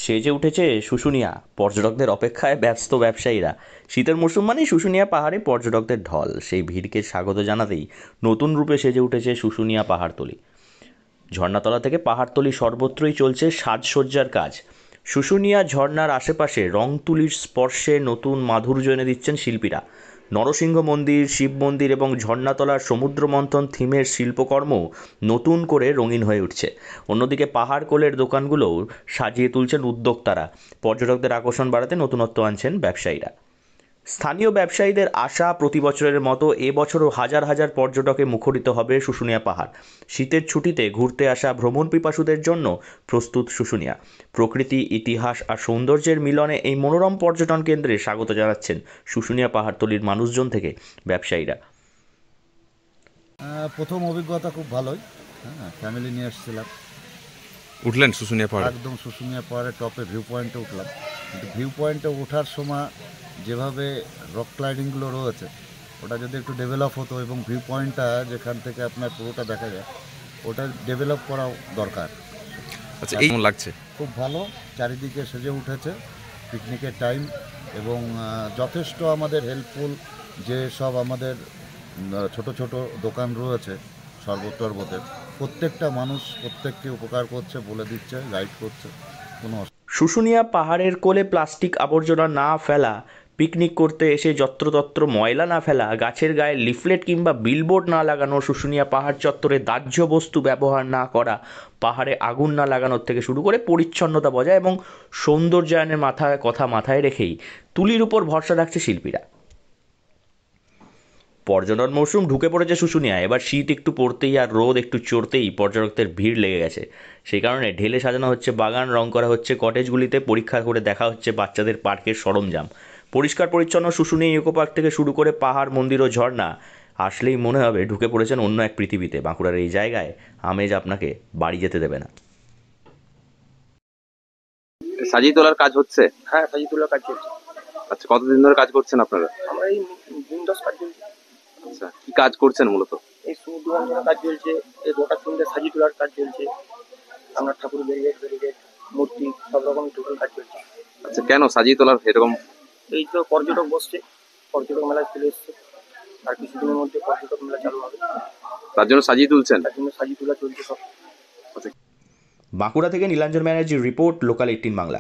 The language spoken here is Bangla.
সেজে উঠেছে শুশুনিয়া, পর্যটকদের অপেক্ষায় ব্যস্ত ব্যবসায়ীরা। শীতের মরশুম মানেই শুশুনিয়া পাহাড়ে পর্যটকদের ঢল। সেই ভিড়কে স্বাগত জানাতেই নতুন রূপে সেজে উঠেছে শুশুনিয়া পাহাড়তলি। ঝর্ণাতলা থেকে পাহাড়তলি সর্বত্রই চলছে সাজসজ্জার কাজ। শুশুনিয়া ঝর্ণার আশেপাশে রং তুলির স্পর্শে নতুন মাধুর্য এনে দিচ্ছেন শিল্পীরা। নরসিংহ মন্দির, শিব মন্দির এবং ঝর্ণাতলার সমুদ্র মন্থন থিমের শিল্পকর্ম নতুন করে রঙিন হয়ে উঠছে। অন্যদিকে পাহাড় কোলের দোকানগুলোও সাজিয়ে তুলছেন উদ্যোক্তারা। পর্যটকদের আকর্ষণ বাড়াতে নতুনত্ব আনছেন ব্যবসায়ীরা। স্থানীয় ব্যবসায়ীদের আশা, প্রতি বছরের মতো এবছরও হাজার হাজার পর্যটকে মুখরিত হবে শুশুনিয়া পাহাড়। শীতের ছুটিতে ঘুরতে আসা ভ্রমণ পিপাসুদের জন্য প্রস্তুত শুশুনিয়া। প্রকৃতি, ইতিহাস আর সৌন্দর্যের মিলনে এই মনোরম পর্যটন কেন্দ্রে স্বাগত জানাচ্ছেন শুশুনিয়া পাহাড়তলির মানুষজন থেকে ব্যবসায়ীরা। প্রথম অভিজ্ঞতা খুব ভালোই। ফ্যামিলি নিয়ে এসেছিলাম। উঠলেন শুশুনিয়া পাহাড়ে? একদম শুশুনিয়া পাহাড়ের টপে ভিউ পয়েন্টে উঠলাম। কিন্তু ভিউ পয়েন্টে ওঠার সময় যেভাবে রক ক্লাইম্বিংগুলো রয়েছে, ওটা যদি একটু ডেভেলপ হতো এবং ভিউ পয়েন্টটা যেখান থেকে আপনার পুরোটা দেখা যায়, ওটা ডেভেলপ করা দরকার। আচ্ছা, এই কেমন লাগছে? খুব ভালো, চারিদিকে সেজে উঠেছে পিকনিকের টাইম এবং যথেষ্ট আমাদের হেল্পফুল। যে সব আমাদের ছোট ছোট দোকান রয়েছে শরবত প্রত্যেকটা মানুষ প্রত্যেককে উপকার করছে, বলে দিচ্ছে, গাইড করছে। কোনো শুশুনিয়া পাহাড়ের কোলে প্লাস্টিক আবর্জনা না ফেলা, পিকনিক করতে এসে যত্রতত্র ময়লা না ফেলা, গাছের গায়ে লিফলেট কিংবা বিলবোর্ড না লাগানো, শুশুনিয়া পাহাড় চত্বরে দাহ্য বস্তু ব্যবহার না করা, পাহাড়ে আগুন না লাগানোর থেকে শুরু করে পরিচ্ছন্নতা বজায় এবং সৌন্দর্যায়নের মাথায় রেখেই তুলির উপর ভরসা রাখছে শিল্পীরা। পর্যটন মৌসুম ঢুকে পড়েছে শুশুনিয়ায়। এবার শীত একটু পড়তেই আর রোদ একটু চড়তেই পর্যটকদের ভিড় লেগে গেছে। সেই কারণে ঢেলে সাজানো হচ্ছে বাগান, রং করা হচ্ছে কটেজগুলিতে, পরীক্ষা করে দেখা হচ্ছে বাচ্চাদের পার্কের সরঞ্জাম। পরিষ্কার পরিচ্ছন্ন শুশুনিয়া ইকো পার্ক থেকে শুরু করে পাহাড়, মন্দির ও ঝর্ণা, আসলেই মনে হবে ঢুকে পড়েছেন অন্য এক পৃথিবীতে। বাঁকুড়ার এই জায়গায় আমেজ আপনাকে বাড়ি যেতে দেবে না। সাজিয়ে তোলার কাজ হচ্ছে? হ্যাঁ, সাজিয়ে তোলার কাজ চলছে। আচ্ছা, কতদিন ধরে কাজ করছেন আপনারা? আমরা এই দিন 10 কাজ চলছে। আচ্ছা, কি কাজ করছেন মূলত? এই সমুদ্র অঞ্চলের কাজ চলছে, এই গোটা সন্ধ্যে সাজিয়ে তোলার কাজ চলছে। আমরা ঠাকুর ব্যারিকেড, মূর্তি সব রকম টোটাল কাজ চলছে। আচ্ছা, কেন সাজিয়ে তোলার এরকম? এই তো পর্যটক বসছে, পর্যটক মেলা চলে এসছে, আর কিছুদিনের মধ্যে পর্যটক মেলা চালু হবে। তার জন্য সাজিয়ে তুলছেন? তার জন্য সাজিয়ে তোলা চলছে সব। বাঁকুড়া থেকে নীলাঞ্জন ব্যানার্জির রিপোর্ট, লোকাল 18 বাংলা।